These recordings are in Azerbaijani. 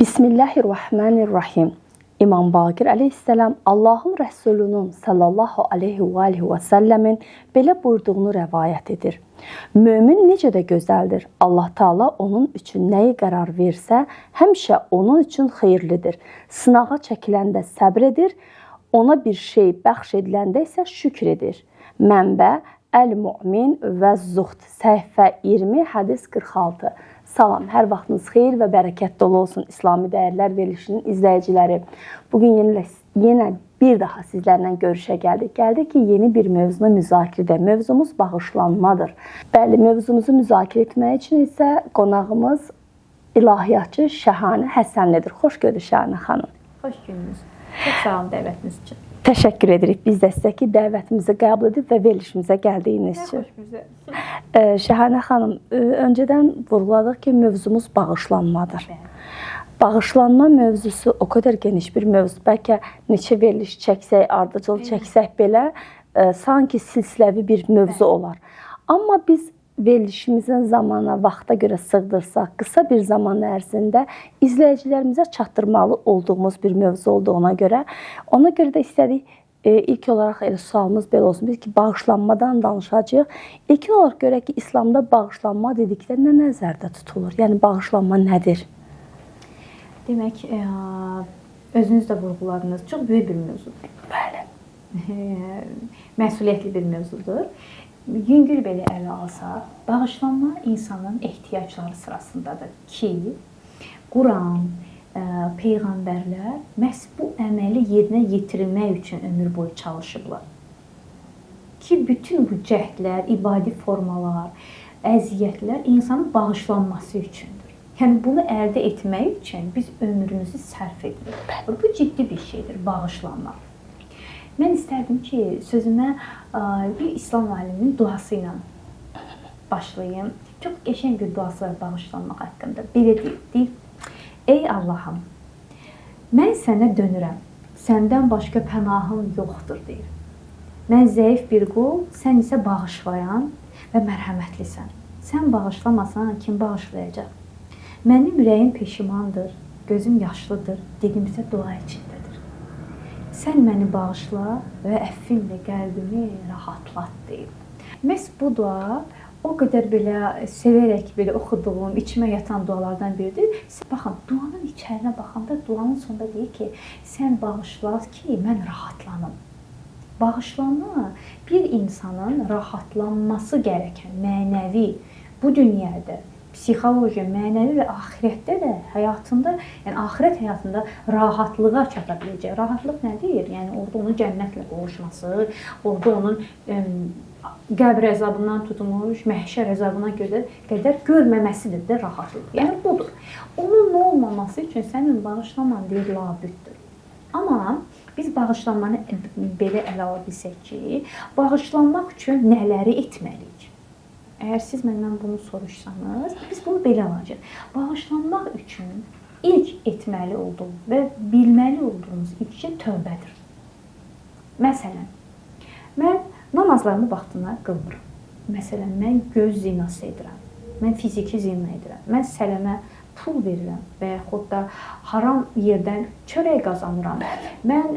Bismillahirrahmanirrahim. İmam Baqir əleyhissalam Allahın Rəsulunun sallallahu aleyhi və səlləmin belə buyurduğunu rəvayət edir. Mömin necə də gözəldir. Allah Taala onun üçün nəyi qərar versə, həmişə onun üçün xeyirlidir. Sınağa çəkiləndə səbr edir, ona bir şey bəxş ediləndə isə şükr edir. Mənbə Əl-Mu'min və Zuhd, səhifə 20, hədis 46. Salam, hər vaxtınız xeyir və bərəkət dolu olsun İslami Dəyərlər verilişinin izləyiciləri. Bugün yenə bir daha sizlərlə görüşə gəldik. Gəldik ki, yeni bir mövzunu müzakirə edək. Mövzumuz bağışlanmadır. Bəli, mövzumuzu müzakirə etmək üçün isə qonağımız ilahiyyatçı Şəhanə Həsənlidir. Xoş gördük Şəhanə xanım. Xoş gününüz. Çox sağ olun dəvətiniz üçün. Təşəkkür edirik biz də sizə ki, dəvətimizi qəbul edib və verilişimizə gəldiyiniz üçün. Şəhanə xanım, öncədən vurğuladıq ki, mövzumuz bağışlanmadır. Bağışlanma mövzusu o qədər geniş bir mövzu. Bəlkə neçə veriliş çəksək, ardıcıl çəksək belə sanki silsiləvi bir mövzu olar. Amma biz verilişimizin zamana, vaxta görə sığdırsaq, qısa bir zaman ərzində izləyicilərimizə çatdırmalı olduğumuz bir mövzu olduğuna görə də istədik ilk olaraq elə sualımız belə olsun. Biz ki, bağışlanmadan danışacağıq. İlkin olaraq görək ki, İslamda bağışlanma dedikdə nə nəzərdə tutulur? Yəni, bağışlanma nədir? Demək, özünüz də vurğuladınız. Çox böyük bir mövzudur. Bəli. Məsuliyyətli bir mövzudur. Yüngül belə ələ alsaq, bağışlanma insanın ehtiyacları sırasındadır ki, Quran, peyğəmbərlər məhz bu əməli yerinə yetirmək üçün ömür boyu çalışıblar. Ki, bütün bu cəhdlər, ibadi formalar, əziyyətlər insanın bağışlanması üçündür. Yəni, bunu əldə etmək üçün biz ömrümüzü sərf edirik. Bu ciddi bir şeydir, bağışlanmaq. Mən istərdim ki, sözümə bir İslam aliminin duası ilə başlayayım. Çox qəşəng bir duası var bağışlanmaq haqqında. Belə deyir, ey Allahım, mən sənə dönürəm, səndən başqa pənahım yoxdur, deyir. Mən zəif bir qul, sən isə bağışlayan və mərhəmətlisən. Sən bağışlamasan, kim bağışlayacaq? Mənim ürəyim peşimandır, gözüm yaşlıdır, dilim isə dua içindədir. Sən məni bağışla və əffinlə qəlbimi rahatlat, deyir. Məhz bu dua o qədər belə sevərək belə oxuduğum, içimə yatan dualardan biridir. Baxın, duanın içərinə baxanda duanın sonunda deyir ki, sən bağışla ki, mən rahatlanım. Bağışlanma bir insanın rahatlanması gərəkən mənəvi bu dünyada, psixoloji, mənəvi və axirətdə də həyatında, yəni axirət həyatında rahatlığa çata biləcək. Rahatlıq nədir? Yəni orada onun cənnətlə qovuşması, orada onun qəbr əzabından tutmuş, məhşər əzabına qədər görməməsidir də rahatlıq. Yəni budur. Onun nə olmaması üçün sənin bağışlaman deyir labüddür. Amma biz bağışlanmanı belə ələ ala bilsək ki, bağışlanmaq üçün nələri etməliyik? Əgər siz məndən bunu soruşsanız, biz bunu belə alacaq. Bağışlanmaq üçün ilk etməli olduğumuz və bilməli olduğumuz ilk şey tövbədir. Məsələn, mən namazlarımı vaxtına qılmıram. Məsələn, mən göz zinası edirəm, mən fiziki zina edirəm, mən sələmə pul verirəm və yaxud da haram yerdən çörək qazanıram, mən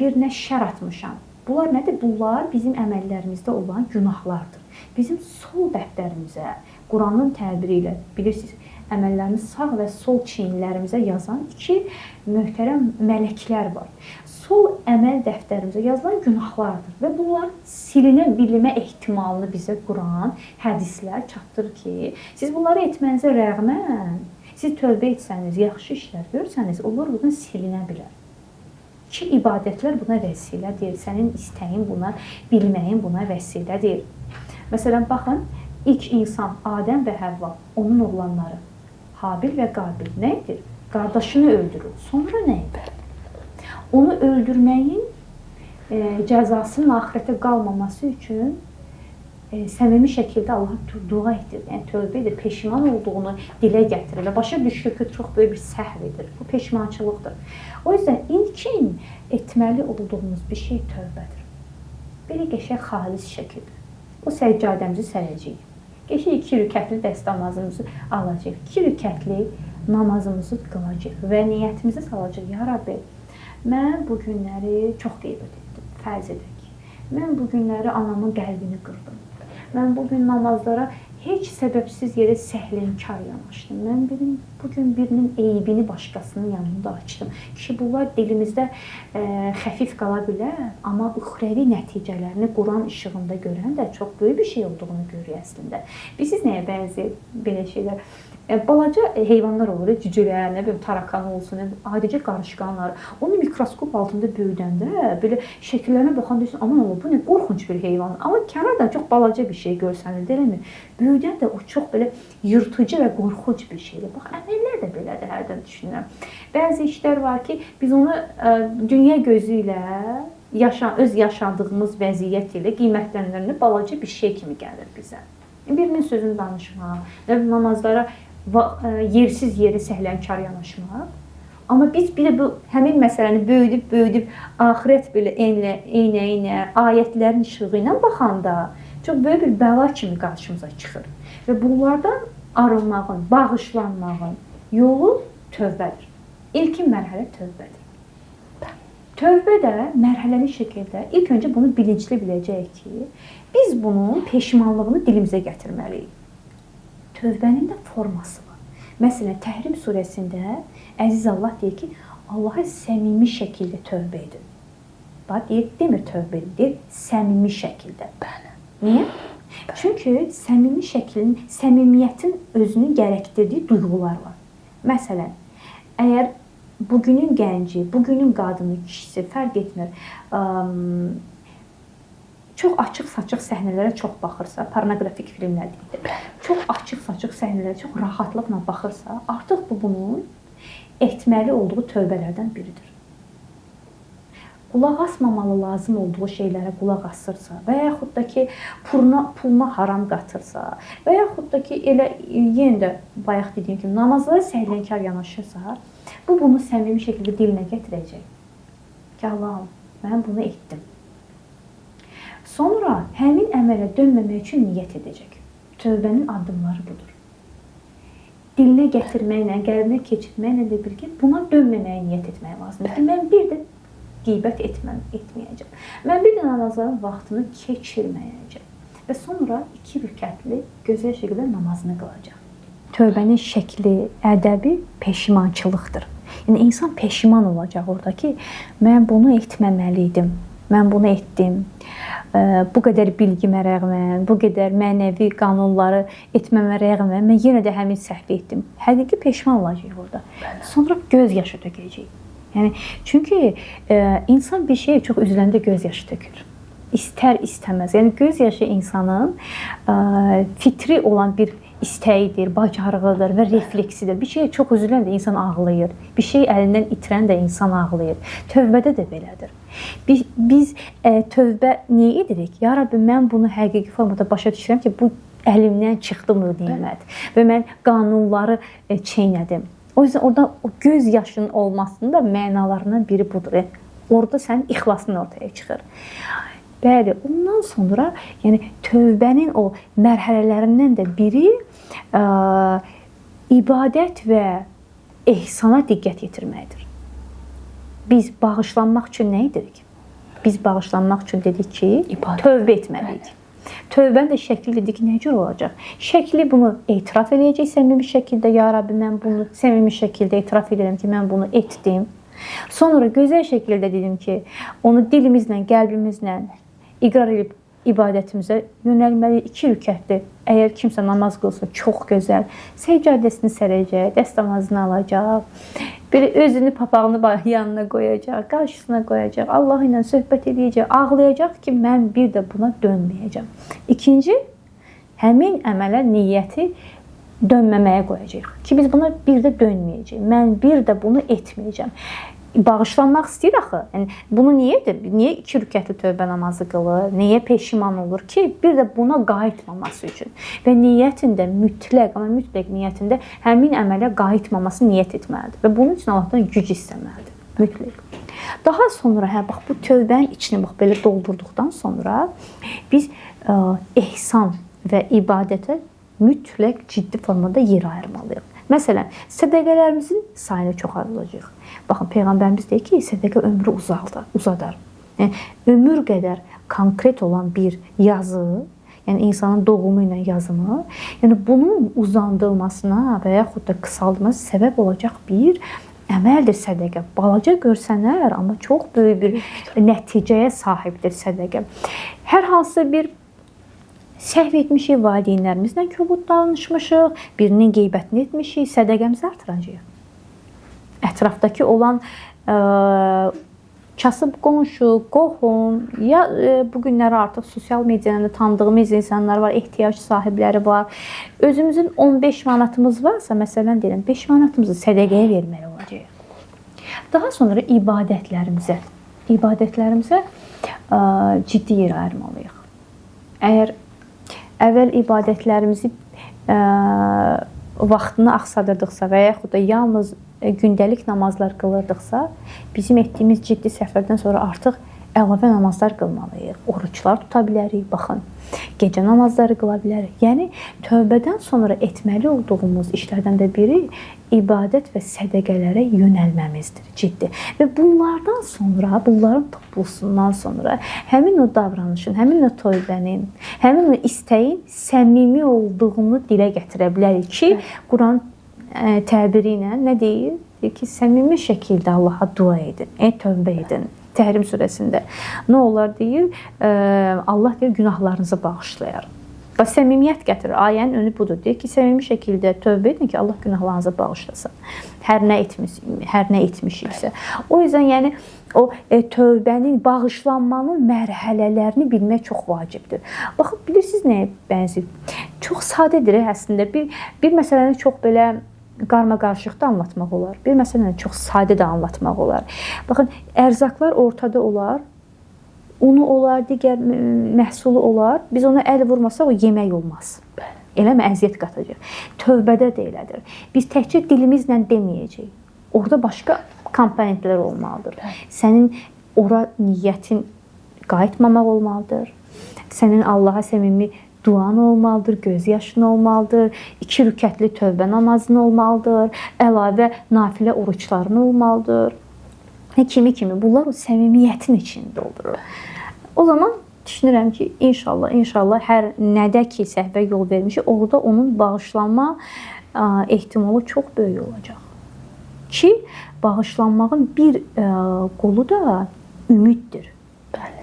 bir nə şər atmışam. Bunlar nədir? Bunlar bizim əməllərimizdə olan günahlardır. Bizim sol dəftərimizə, Quranın təbiri ilə, bilirsiniz, əməllərimiz sağ və sol çiyinlərimizə yazan iki möhtərəm mələklər var. Sol əməl dəftərimizə yazılan günahlardır və bunların silinə bilmə ehtimalını bizə Quran, hədislər çatdırır ki, siz bunları etmənizə rəğmən, siz tövbə etsəniz, yaxşı işlər görsəniz, onlar buradan silinə bilər. Ki, ibadətlər buna vəsilədir, sənin istəyin buna, bilməyin buna vəsilədir. Məsələn, baxın, ilk insan Adəm və Həvva, onun oğlanları, Habil və Qabil nə edir? Qardaşını öldürür. Sonra nə edir? Onu öldürməyin cəzasının axirətə qalmaması üçün səmimi şəkildə Allaha dua edir, yəni tövbə edir, peşiman olduğunu dilə gətirir və başa düşür ki, çox böyük bir səhv edir. Bu peşmançılıqdır. O yüzden ilkin etməli olduğumuz bir şey tövbədir. Belə qəşəng xalis şəkildə. O səccadəmizi sərəcəyik. Qəşəng 2 rükətli dəstəmazımızı alacaq. 2 rükətli namazımızı qılacağıq və niyyətimizi salacağıq. Ya Rabbi, mən bu günləri çox qeybət etdim, fərz edək. Mən bu günləri anamın qəlbini qırdım. Mən bu gün namazlara heç səbəbsiz yerə səhlənkar yanaşdım. Mən bugün birinin eybini başqasının yanında açdım. Ki, bunlar dilimizdə xəfif qala bilər, amma uxrəvi nəticələrini Quran işığında görən də çox böyük bir şey olduğunu görür əslində. Bilirsiniz nəyə bənzəyir belə şeylər? Balaca heyvanlar olur, cücülər, nə bilim, tarakan olsun, adicə qarışqanlar. Onu mikroskop altında böyüdəndə, belə şəkillərinə baxan deyirsən, aman Allah, bu nə qorxunc bir heyvan. Amma kənardan çox balaca bir şey görsənir, deyilmi? Böyüdən də o çox belə yırtıcı və qorxunc bir şeydir. Bax, əməllər də belədir, hərdən düşünürəm. Bəzi işlər var ki, biz onu dünya gözü ilə, öz yaşadığımız vəziyyət ilə qiymətləndirəndə balaca bir şey kimi gəlir bizə. Birinin sözünü danışmaq, namazlara yersiz yeri səhlənkar yanaşmaq. Amma biz bir də bu həmin məsələni böyüdüb axirət belə eynə ayətlərin işığı ilə baxanda çox böyük bir bəla kimi qarşımıza çıxır. Və bunlardan arınmağın, bağışlanmağın yolu tövbədir. İlkin mərhələ tövbədir. Tövbə də mərhələli şəkildə ilk öncə bunu bilinçli biləcəyik ki, biz bunun peşmanlığını dilimizə gətirməliyik. Tövbənin də forması var. Məsələn, Təhrim surəsində Əziz Allah deyir ki, Allaha səmimi şəkildə tövbə edin. Bax, demir tövbə edin, deyir səmimi şəkildə. Niyə? Çünki səmimiyyətin özünü gərəkdirdiyi duyğular var. Məsələn, əgər bugünün gənci, bugünün qadını, kişisi fərq etmir, çox açıq-saçıq səhnələrə çox baxırsa, pornoqrafik filmlər deyil, çox açıq-saçıq səhnələrə çox rahatlıqla baxırsa, artıq bu bunun etməli olduğu tövbələrdən biridir. Qulaq asmamalı lazım olduğu şeylərə qulaq asırsa və yaxud da ki, puluna haram qatırsa və yaxud da ki, elə yenə də bayaq dediyim kimi namazlara səhlənkar yanaşırsa, bu bunu səmimi şəkildə dilinə gətirəcək. Ki, Allahım, mən bunu etdim. Sonra həmin əmələ dönməmək üçün niyyət edəcək. Tövbənin addımları budur. Dilinə gətirməklə, qəlbinə keçirməklə də birgə buna dönməməyə niyyət etmək lazımdır. Mən bir də qeybət etməyəcəm. Mən bir də namazların vaxtını keçirməyəcəm. Və sonra 2 rükətli gözəl şəkildə namazını qılacaq. Tövbənin şəkli, ədəbi peşimançılıqdır. Yəni, insan peşiman olacaq orada ki, mən bunu etməməliydim, mən bunu etdim. Bu qədər bilgimə rəğmən, bu qədər mənəvi qanunları etməmə rəğmən, mən yenə də həmin səhvi etdim. Həqiqi peşman olacaq orada. Sonra göz yaşı tökəcək. Yəni, çünki insan bir şeyə çox üzüləndə göz yaşı tökür. İstər, istəməz. Yəni, göz yaşı insanın fitri olan bir istəyidir, bacarığıdır və refleksidir. Bir şeyə çox üzüləndə insan ağlayır. Bir şey əlindən itirən də insan ağlayır. Tövbədə də belədir. Biz tövbə niyə edirik? Ya Rabbi, mən bunu həqiqi formada başa düşürəm ki, bu əlimdən çıxdı mı nimət və mən qanunları çeynədim. O yüzden orada o göz yaşının olmasının da mənalarından biri budur. Orada sənin ixlasın ortaya çıxır. Bəli, ondan sonra yəni tövbənin o mərhələlərindən də biri ibadət və ehsana diqqət yetirməkdir. Biz bağışlanmaq üçün nə edirik? Biz bağışlanmaq üçün dedik ki, tövbə etməliyik. Tövbənin də şəkli dedik ki, nə cür olacaq? Şəkli bunu etiraf edəcək səmimi şəkildə. Ya Rabbi, mən bunu səmimi şəkildə etiraf edirəm ki, mən bunu etdim. Sonra gözəl şəkildə dedim ki, onu dilimizlə, qəlbimizlə iqrar edib ibadətimizə yönəlməli 2 rükətli. Əgər kimsə namaz qılsa, çox gözəl. Səccadəsini sərəcək, dəstəmazını alacaq. Bir özünü, papağını yanına qoyacaq, qarşısına qoyacaq, Allah ilə söhbət edəcək, ağlayacaq ki, mən bir də buna dönməyəcəm. İkinci, həmin əmələ niyyəti dönməməyə qoyacaq ki, biz buna bir də dönməyəcəyik. Mən bir də bunu etməyəcəm. Bağışlanmaq istəyir axı. Yəni, bunu niyə edir? Niyə 2 rükətli tövbə namazı qılır? Niyə peşiman olur ki, bir də buna qayıtmaması üçün? Və niyyətində mütləq, amma mütləq niyyətində həmin əmələ qayıtmaması niyyət etməlidir. Və bunun üçün Allahdan güc istəməlidir. Mütləq. Daha sonra, bax, bu tövbənin içini bax, belə doldurduqdan sonra biz ehsan və ibadətə mütləq ciddi formada yer ayırmalıyıq. Məsələn, sədəqələrimizin sayını çoxaldacağıq. Baxın, Peyğəmbərimiz deyir ki, sədəqə ömrü uzadar. Yəni, ömür qədər konkret olan bir yazı, yəni insanın doğumu ilə yazımı, yəni bunun uzandırılmasına və yaxud da qısaldılmasına səbəb olacaq bir əməldir sədəqə. Balaca görsənər, amma çox böyük bir nəticəyə sahibdir sədəqə. Hər hansı bir səhv etmişik, valideynlərimizlə kobud danışmışıq, birinin qeybətini etmişik, sədəqəmizi artıracağıq. Ətrafdakı olan kasıb qonşu, qohum, ya bu günləri artıq sosial mediada tanıdığımız insanlar var, ehtiyac sahibləri var. Özümüzün 15 manatımız varsa, məsələn deyirəm, 5 manatımızı sədəqəyə verməli olacağıq. Daha sonra ibadətlərimizə ciddi yer ayırmalıyıq. Əgər əvvəl ibadətlərimizi vaxtını axsadırdıqsa və yaxud da yalnız gündəlik namazlar qılırdıqsa, bizim etdiyimiz ciddi səhvlərdən sonra artıq əlavə namazlar qılmalıyıq. Oruçlar tuta bilərik, baxın. Gecə namazları qıla bilərik. Yəni, tövbədən sonra etməli olduğumuz işlərdən də biri ibadət və sədəqələrə yönəlməmizdir, ciddi. Və bunlardan sonra, bunların toplusundan sonra həmin o davranışın, həmin o tövbənin, həmin o istəyin səmimi olduğunu dilə gətirə bilərik ki, Quran təbiri ilə nə deyir? Deyir ki, səmimi şəkildə Allaha dua edin, tövbə edin. Təhrim surəsində nə olar deyir? Allah deyir, günahlarınızı bağışlayar. Və səmimiyyət gətirir. Ayənin önü budur. Deyir ki, səmimi şəkildə tövbə edin ki, Allah günahlarınızı bağışlasın. Hər nə etmişiksə. O yüzden yəni o tövbənin, bağışlanmanın mərhələlərini bilmək çox vacibdir. Baxın, bilirsiniz nəyə bənzəyir? Çox sadədir əslində. Bir məsələni çox belə qarma-qarışıq da anlatmaq olar. Bir məsələni çox sadə də anlatmaq olar. Baxın, ərzaqlar ortada olar. Unu olar, digər məhsulu olar. Biz ona əl vurmasaq o yemək olmaz. Eləmi, əziyyət qatacaq. Tövbədə də elədir. Biz təkcə dilimizlə deməyəcəyik. Orada başqa komponentlər olmalıdır. Sənin ora niyyətin qayıtmamaq olmalıdır. Sənin Allaha səmimi duan olmalıdır, göz yaşın olmalıdır, 2 rükətli tövbə namazın olmalıdır, əlavə nafilə oruçların olmalıdır. Kimi bunlar o səmimiyyətin içində olur. O zaman düşünürəm ki, inşallah hər nədə ki səhvə yol vermişik, orada onun bağışlanma ehtimalı çox böyük olacaq. Ki, bağışlanmağın bir qolu da ümiddir. Bəli,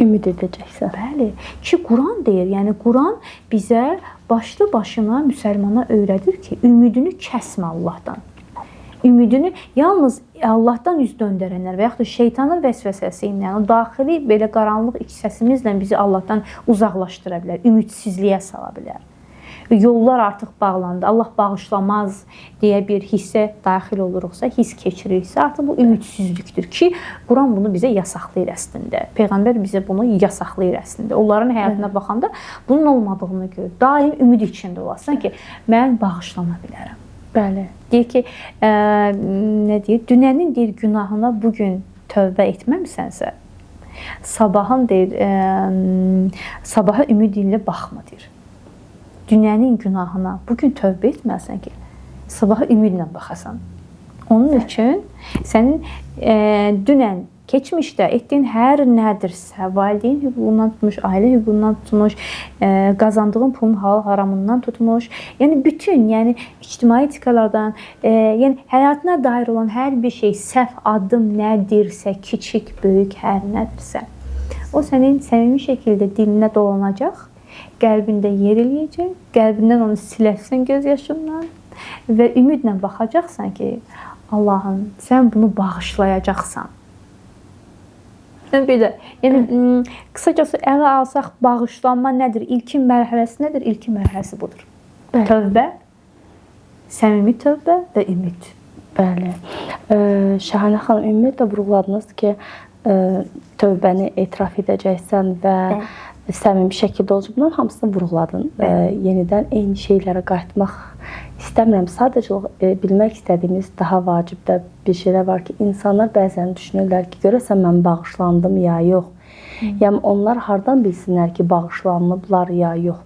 ümid edəcəksən. Bəli, ki, Quran deyir, yəni Quran bizə başlı başına müsəlmana öyrədir ki, ümidini kəsmə Allahdan. Ümidini yalnız Allahdan üz döndərənlər və yaxud da şeytanın vəsvəsəsi ilə, o daxili belə qaranlıq iç səsimizlə bizi Allahdan uzaqlaşdıra bilər, ümidsizliyə sala bilər. Yollar artıq bağlandı, Allah bağışlamaz deyə bir hissə daxil oluruqsa, hiss keçiriksə, artıq bu ümidsizlikdir ki, Quran bunu bizə yasaqlayır əslində. Peyğəmbər bizə bunu yasaqlayır əslində. Onların həyatına baxanda bunun olmadığını görür. Daim ümid içində olasın ki, mən bağışlana bilərəm. Bəli. Deyir ki, nə deyir? Dünənin deyir günahına bugün tövbə etməmisənsə, sabahın deyir, sabaha ümid ilə baxma deyir. Dünənin günahına bugün tövbə etməsən ki, sabaha ümidlə baxasan. Onun üçün sənin dünən keçmişdə etdiyin hər nədirsə, valideyn hüququndan tutmuş, ailə hüququndan tutmuş, qazandığın pulun halal haramından tutmuş, yəni bütün, yəni ictimai etikalardan, yəni həyatına dair olan hər bir şey, səhv addım nədirsə, kiçik, böyük, hər nədirsə, o sənin səmimi şəkildə dilinə dolanacaq, qəlbində yer eləyəcək, qəlbindən onu silərsən göz yaşından və ümidlə baxacaqsan ki, Allahım, sən bunu bağışlayacaqsan. Bir də, yəni qısacası ələ alsaq bağışlanma nədir? İlkin mərhələsi nədir? İlkin mərhələsi budur. Bəli. Tövbə, səmimi tövbə və ümid. Bəli. Şahanə xanım, ümumiyyətlə vurğuladınız ki, tövbəni etiraf edəcəksən və səmimi şəkildə olacaq. Bunların hamısını vurğuladın. Yenidən eyni şeylərə qayıtmaq istəmirəm. Sadəcə bilmək istədiyimiz daha vacibdə bir şeylər var ki, insanlar bəzən düşünürlər ki, görəsən mən bağışlandım ya yox. Yəni onlar hardan bilsinlər ki, bağışlanıblar ya yox.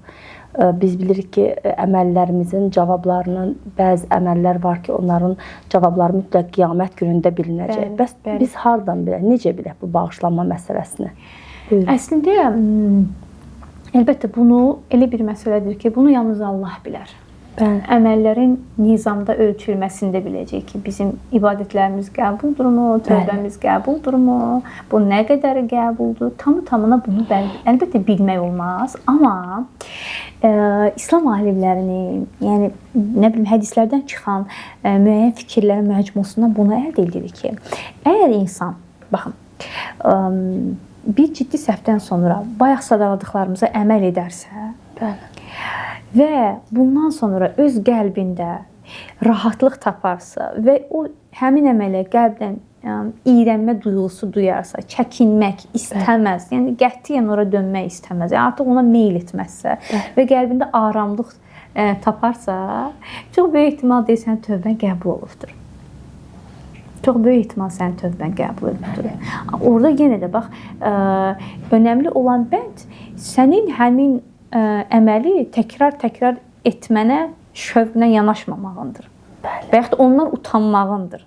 Biz bilirik ki, əməllərimizin cavablarının bəzi əməllər var ki, onların cavabları mütləq qiyamət günündə bilinəcək. Bəs biz hardan bilək, necə bilək bu bağışlanma məsələsini? Buyurun. Əslində, əlbəttə bunu elə bir məsələdir ki, bunu yalnız Allah bilər. Əməllərin nizamda ölçülməsində biləcək ki, bizim ibadətlərimiz qəbuldurmu, tövbəmiz qəbuldurmu, bu nə qədər qəbuldur, tamına bunu əlbəttə bilmək olmaz. Amma İslam alimlərinin, yəni nə bilim hədislərdən çıxan müəyyən fikirlərin məcmusundan bunu əldə edirik ki, əgər insan, baxın, bir ciddi səhvdən sonra bayaq sadaladıqlarımıza əməl edərsə, və bundan sonra öz qəlbində rahatlıq taparsa və o həmin əmələ qəlbdən iyrənmə duyğusu duyarsa, çəkinmək istəməz, yəni qətiyyən ora dönmək istəməz, yəni artıq ona meyl etməzsə və qəlbində aramlıq taparsa, çox böyük ehtimal deyirsən tövbən qəbul olubdur. Çox böyük ehtimal sənin tövbən qəbul olubdur. Orada yenə də bax, önəmli olan bənd sənin həmin əməli təkrar etmənə, şövqünə yanaşmamağındır. Və yaxud ondan utanmağındır.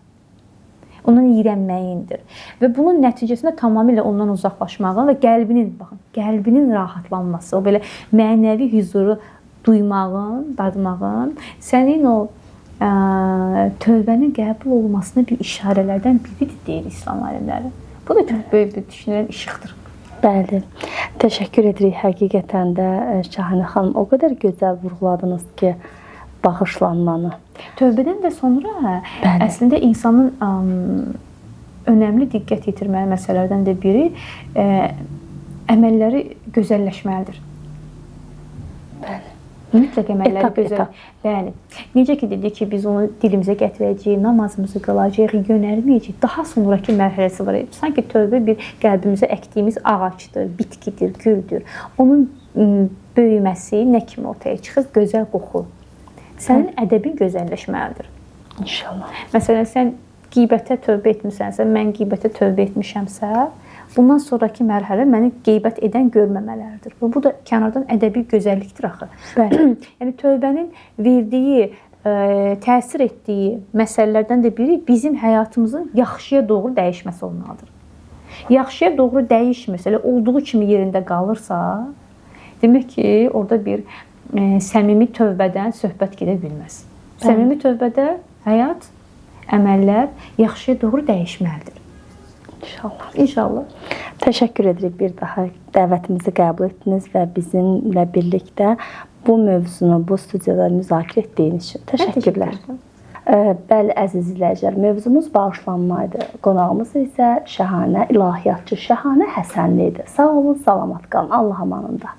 Ondan iyrənməyindir. Və bunun nəticəsində tamamilə ondan uzaqlaşmağın və qəlbinin rahatlanması, o belə mənəvi huzuru duymağın, dadmağın sənin o tövbənin qəbul olmasına bir işarələrdən biridir, deyir İslam alimləri. Bu da çox böyük bir düşünülən işıqdır. Bəli, təşəkkür edirik. Həqiqətən də Şahanə xanım, o qədər gözəl vurğuladınız ki, bağışlanmanı. Tövbədən də sonra əslində insanın önəmli diqqət yetirməli məsələlərdən də biri əməlləri gözəlləşməlidir. Bəli. Mütləq əməlləri gözəl. Bəli. Necə ki dedik ki, biz onu dilimizə gətirəcəyik, namazımızı qılacağıq, yönəlməyəcəyik. Daha sonrakı mərhələsi var. Sanki tövbə bir qəlbimizə əkdiyimiz ağacdır, bitkidir, güldür. Onun böyüməsi nə kimi ortaya çıxır? Gözəl qoxu. Sənin ədəbin gözəlləşməlidir. İnşallah. Məsələn, sən qeybətə tövbə etmisənsə, mən qeybətə tövbə etmişəmsə, bundan sonraki mərhələ məni qeybət edən görməmələridir. Və bu da kənardan ədəbi gözəllikdir axı. Yəni tövbənin verdiyi, təsir etdiyi məsələlərdən də biri bizim həyatımızın yaxşıya doğru dəyişməsi olmalıdır. Yaxşıya doğru dəyişmirsə, elə olduğu kimi yerində qalırsa, demək ki, orada bir səmimi tövbədən söhbət gedə bilməz. Səmimi tövbədə həyat, əməllər yaxşıya doğru dəyişməlidir. İnşallah. İnşallah. Təşəkkür edirik, bir daha dəvətimizi qəbul etdiniz və bizimlə birlikdə bu mövzunu, bu studiyada müzakirə etdiyiniz üçün təşəkkürlər. Bəli, əziz izləyicilər, mövzumuz bağışlanma idi. Qonağımız isə Şahanə ilahiyyatçı Şahanə Həsənli idi. Sağ olun, salamat qalın. Allah amanında.